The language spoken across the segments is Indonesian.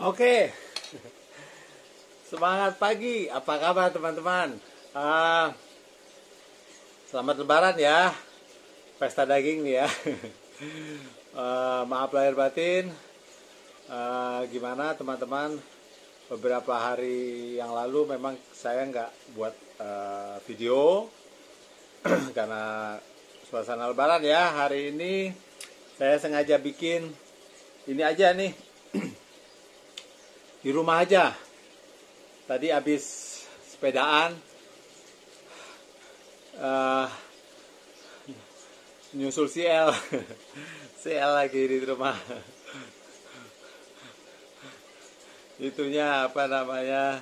Oke, semangat pagi. Apa kabar teman-teman? Selamat Lebaran ya, pesta daging nih ya. Maaf lahir batin. Gimana teman-teman? Beberapa hari yang lalu memang saya nggak buat video karena suasana Lebaran ya. Hari ini saya sengaja bikin ini aja nih. Di rumah aja. Tadi habis sepedaan, nyusul CL, CL lagi di rumah. Itunya apa namanya,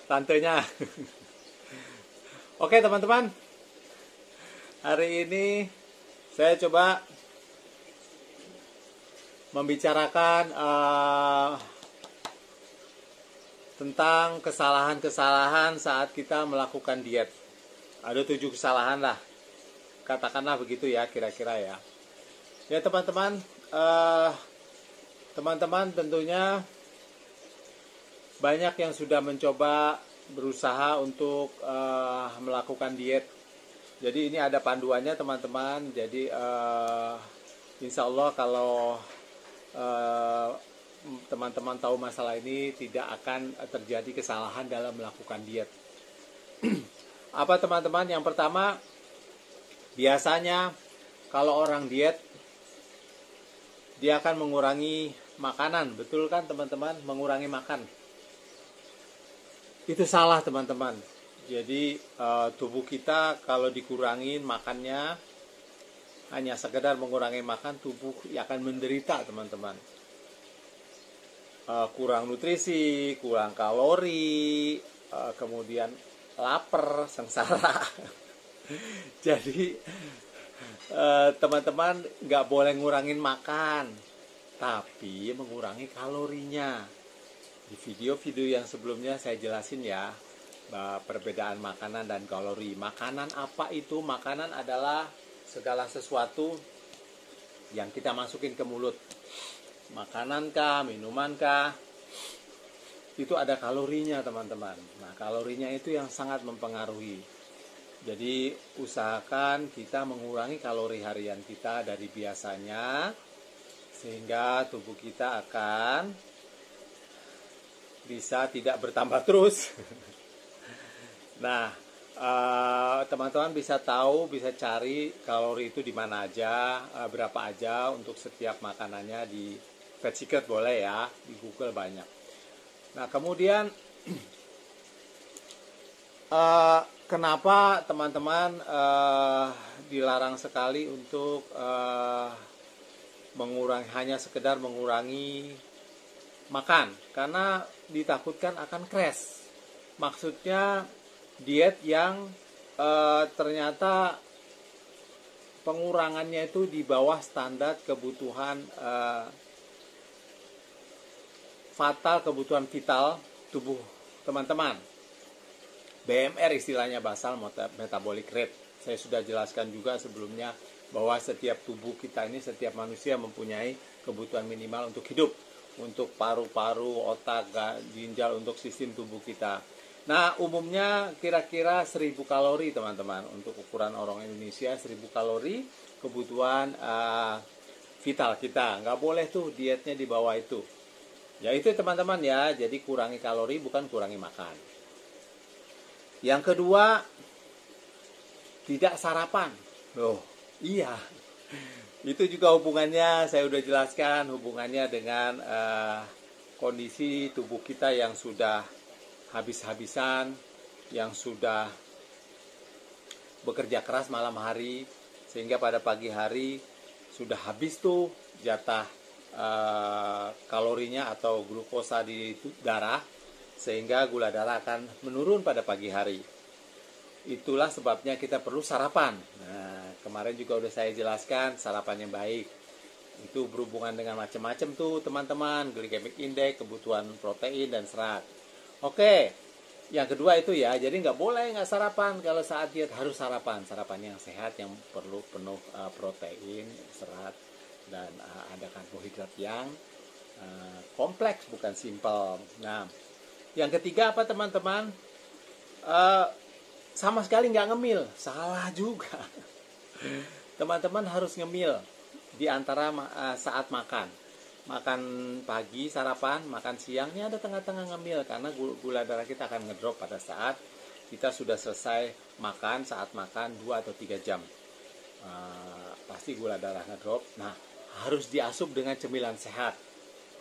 tantenya. Oke teman-teman, hari ini saya coba membicarakan tentang kesalahan-kesalahan saat kita melakukan diet. Ada 7 kesalahan lah, katakanlah begitu ya kira-kira ya. Ya teman-teman, teman-teman tentunya banyak yang sudah mencoba berusaha untuk melakukan diet. Jadi ini ada panduannya teman-teman. Jadi insya Allah kalau teman-teman tahu masalah ini, tidak akan terjadi kesalahan dalam melakukan diet. Apa teman-teman? Yang pertama, biasanya kalau orang diet dia akan mengurangi makanan. Betul kan teman-teman? Mengurangi makan. Itu salah teman-teman. Jadi tubuh kita kalau dikurangin makannya, hanya sekedar mengurangi makan, tubuh akan menderita teman-teman. Kurang nutrisi, kurang kalori, kemudian lapar, sengsara. Jadi teman-teman nggak boleh ngurangin makan, tapi mengurangi kalorinya. Di video-video yang sebelumnya saya jelasin ya, perbedaan makanan dan kalori. Makanan apa itu? Makanan adalah segala sesuatu yang kita masukin ke mulut. Makanan kah, minuman kah, itu ada kalorinya teman-teman. Nah, kalorinya itu yang sangat mempengaruhi. Jadi usahakan kita mengurangi kalori harian kita dari biasanya, sehingga tubuh kita akan bisa tidak bertambah terus. Nah, teman-teman bisa tahu, bisa cari kalori itu di mana aja, berapa aja untuk setiap makanannya. Di Fat Secret boleh ya, di Google banyak. Nah kemudian kenapa teman-teman dilarang sekali untuk mengurangi, hanya sekedar mengurangi makan? Karena ditakutkan akan crash. Maksudnya diet yang ternyata pengurangannya itu di bawah standar kebutuhan kebutuhan vital tubuh teman-teman. BMR istilahnya, basal metabolic rate. Saya sudah jelaskan juga sebelumnya bahwa setiap tubuh kita ini, setiap manusia mempunyai kebutuhan minimal untuk hidup, untuk paru-paru, otak, ginjal, untuk sistem tubuh kita. Nah, umumnya kira-kira 1000 kalori teman-teman. Untuk ukuran orang Indonesia 1000 kalori kebutuhan vital kita. Nggak boleh tuh dietnya di bawah itu. Ya itu teman-teman ya, jadi kurangi kalori bukan kurangi makan. Yang kedua, tidak sarapan. Loh, iya. Itu juga hubungannya, saya udah jelaskan, hubungannya dengan kondisi tubuh kita yang sudah habis-habisan, yang sudah bekerja keras malam hari, sehingga pada pagi hari sudah habis tuh jatah kalorinya atau glukosa di darah, sehingga gula darah akan menurun pada pagi hari. Itulah sebabnya kita perlu sarapan. Nah, kemarin juga udah saya jelaskan sarapan yang baik. Itu berhubungan dengan macam-macam tuh teman-teman, glycemic index, kebutuhan protein dan serat. Oke, yang kedua itu ya, jadi nggak boleh nggak sarapan. Kalau saat diet harus sarapan yang sehat, yang perlu penuh protein, serat, dan ada karbohidrat yang kompleks, bukan simpel. Nah, yang ketiga apa teman-teman? Eh, sama sekali nggak ngemil, salah juga. Teman-teman harus ngemil di antara saat makan. Makan pagi, sarapan, makan siangnya ada tengah-tengah ngemil, karena gula darah kita akan ngedrop pada saat kita sudah selesai makan. Saat makan 2 atau 3 jam pasti gula darah ngedrop. Nah, harus diasup dengan cemilan sehat.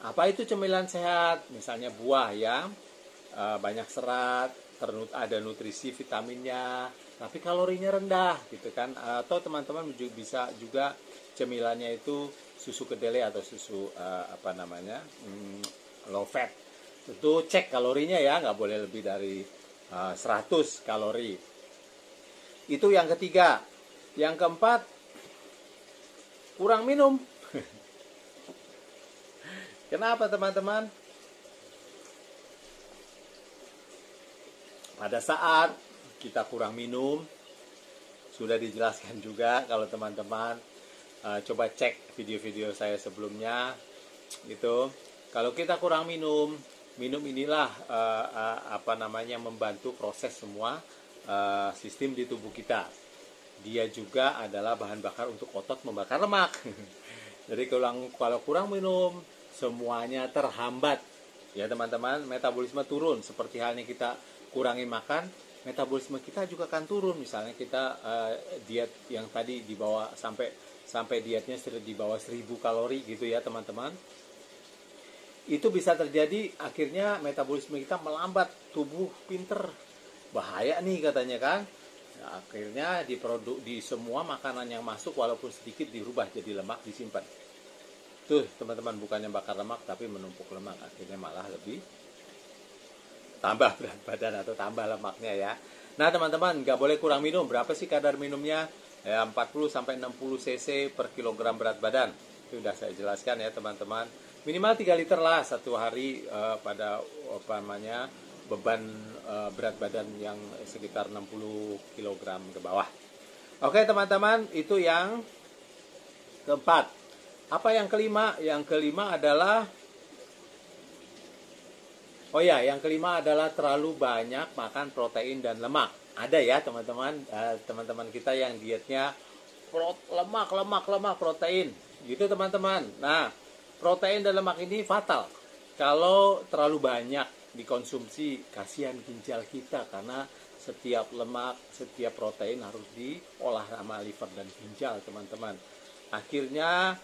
Apa itu cemilan sehat? Misalnya buah yang banyak serat, ada nutrisi vitaminnya, tapi kalorinya rendah gitu kan. Atau teman-teman bisa juga cemilannya itu susu kedelai atau susu low fat. Tentu cek kalorinya ya, nggak boleh lebih dari 100 kalori. Itu yang ketiga. Yang keempat, kurang minum. Kenapa teman-teman? Pada saat kita kurang minum, sudah dijelaskan juga kalau teman-teman coba cek video-video saya sebelumnya, itu kalau kita kurang minum inilah membantu proses semua sistem di tubuh kita. Dia juga adalah bahan bakar untuk otot membakar lemak. Jadi kalau kurang minum, semuanya terhambat. Ya teman-teman, metabolisme turun. Seperti halnya kita kurangi makan, metabolisme kita juga akan turun. Misalnya kita diet yang tadi di bawah sampai dietnya sudah di bawah 1000 kalori gitu ya teman-teman. Itu bisa terjadi akhirnya metabolisme kita melambat, tubuh pinter. Bahaya nih katanya kan. Nah, akhirnya di semua makanan yang masuk walaupun sedikit dirubah jadi lemak, disimpan. Tuh teman-teman, bukannya bakar lemak tapi menumpuk lemak, akhirnya malah lebih tambah berat badan atau tambah lemaknya ya. Nah teman-teman, nggak boleh kurang minum. Berapa sih kadar minumnya? 40 sampai 60 cc per kilogram berat badan. Itu sudah saya jelaskan ya teman-teman. Minimal 3 liter lah satu hari pada beban berat badan yang sekitar 60 kg ke bawah. Oke teman-teman, itu yang keempat. Apa yang kelima? Yang kelima adalah yang kelima adalah terlalu banyak makan protein dan lemak. Ada ya teman-teman, teman-teman kita yang dietnya lemak protein, gitu teman-teman. Nah, protein dan lemak ini fatal kalau terlalu banyak dikonsumsi. Kasihan ginjal kita, karena setiap lemak, setiap protein harus diolah sama liver dan ginjal teman-teman. Akhirnya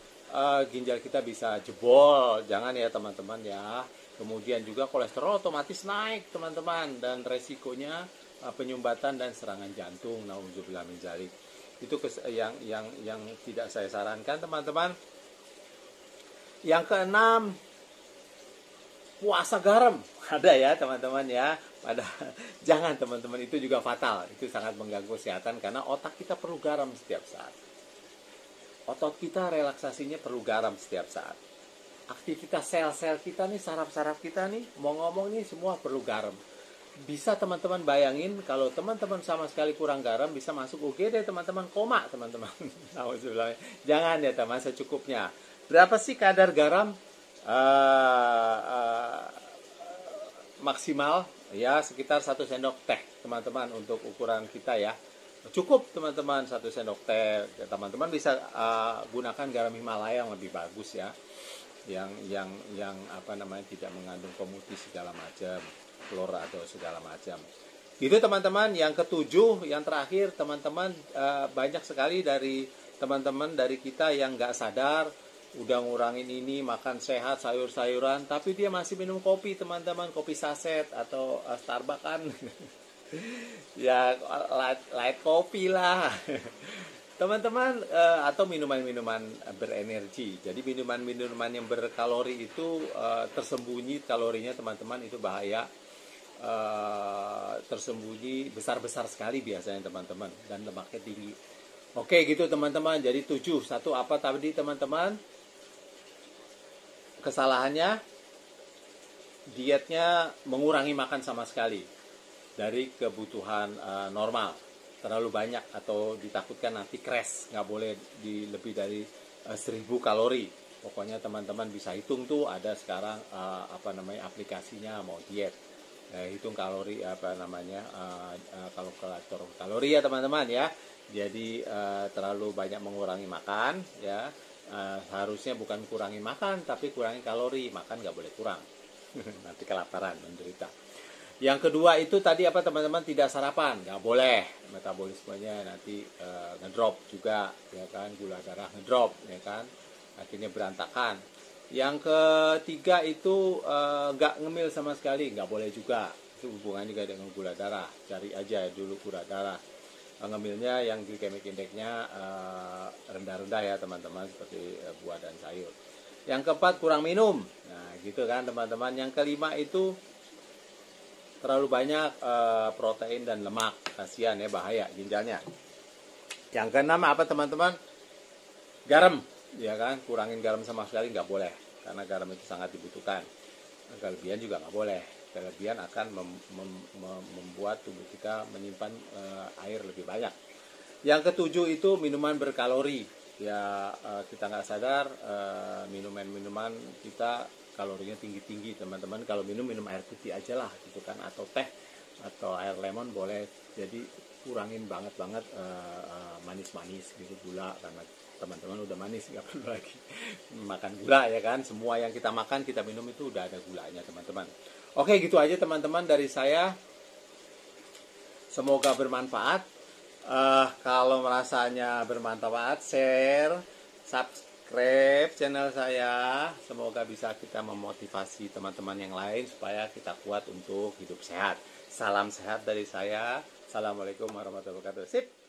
ginjal kita bisa jebol. Jangan ya teman-teman ya. Kemudian juga kolesterol otomatis naik teman-teman, dan resikonya penyumbatan dan serangan jantung. Nauzubillah min dzalik. Itu yang tidak saya sarankan teman-teman. Yang keenam, puasa garam. Ada ya teman-teman ya. Jangan teman-teman, itu juga fatal. Itu sangat mengganggu kesehatan karena otak kita perlu garam setiap saat. Otot kita relaksasinya perlu garam setiap saat. Aktivitas sel-sel kita nih, saraf-saraf kita nih, mau ngomong nih, semua perlu garam. Bisa teman-teman bayangin kalau teman-teman sama sekali kurang garam, bisa masuk UGD teman-teman, koma teman-teman. Jangan ya teman, secukupnya. Berapa sih kadar garam maksimal? Ya sekitar 1 sendok teh teman-teman untuk ukuran kita ya. Cukup teman-teman 1 sendok teh. Teman-teman bisa gunakan garam Himalaya yang lebih bagus ya. Yang tidak mengandung pemutih segala macam, klor atau segala macam. Itu teman-teman. Yang ketujuh, yang terakhir teman-teman, banyak sekali dari teman-teman dari kita yang nggak sadar udah ngurangin ini, makan sehat, sayur-sayuran, tapi dia masih minum kopi teman-teman, kopi saset atau Starbucks kan. Ya light kopi lah. Teman-teman, atau minuman-minuman berenergi. Jadi minuman-minuman yang berkalori itu tersembunyi kalorinya teman-teman, itu bahaya. Tersembunyi besar-besar sekali biasanya teman-teman, dan lemaknya tinggi. Oke gitu teman-teman. Jadi 7. Satu apa tadi teman-teman? Kesalahannya dietnya mengurangi makan sama sekali dari kebutuhan normal. Terlalu banyak atau ditakutkan nanti crash, nggak boleh lebih dari 1000 kalori. Pokoknya teman-teman bisa hitung tuh, ada sekarang aplikasinya mau diet. Hitung kalori kalkulator kalori ya teman-teman ya. Jadi terlalu banyak mengurangi makan ya. Harusnya bukan kurangi makan tapi kurangi kalori. Makan nggak boleh kurang. Nanti kelaparan, menderita. Yang kedua itu tadi apa teman-teman, tidak sarapan, nggak boleh, metabolismenya nanti ngedrop juga ya kan, gula darah ngedrop ya kan, akhirnya berantakan. Yang ketiga itu nggak ngemil sama sekali, nggak boleh juga, itu hubungannya juga dengan gula darah. Cari aja dulu gula darah. Ngemilnya yang glycemic index-nya rendah-rendah ya teman-teman, seperti buah dan sayur. Yang keempat, kurang minum, nah gitu kan teman-teman. Yang kelima itu terlalu banyak protein dan lemak, kasihan ya, bahaya ginjalnya. Yang keenam apa teman-teman, garam ya kan, kurangin garam sama sekali nggak boleh, karena garam itu sangat dibutuhkan. Kelebihan juga nggak boleh, kelebihan akan membuat tubuh kita menyimpan air lebih banyak. Yang ketujuh itu minuman berkalori ya, kita nggak sadar minuman kita kalorinya tinggi-tinggi teman-teman. Kalau minum air putih aja lah gitu kan, atau teh atau air lemon boleh. Jadi kurangin banget manis-manis gitu, gula, karena teman-teman udah manis, nggak perlu lagi makan gula ya kan. Semua yang kita makan kita minum itu udah ada gulanya teman-teman. Oke, gitu aja teman-teman dari saya, semoga bermanfaat. Kalau merasanya bermanfaat, share, subscribe channel saya. Semoga bisa kita memotivasi teman-teman yang lain supaya kita kuat untuk hidup sehat. Salam sehat dari saya. Assalamualaikum warahmatullahi wabarakatuh. Sip.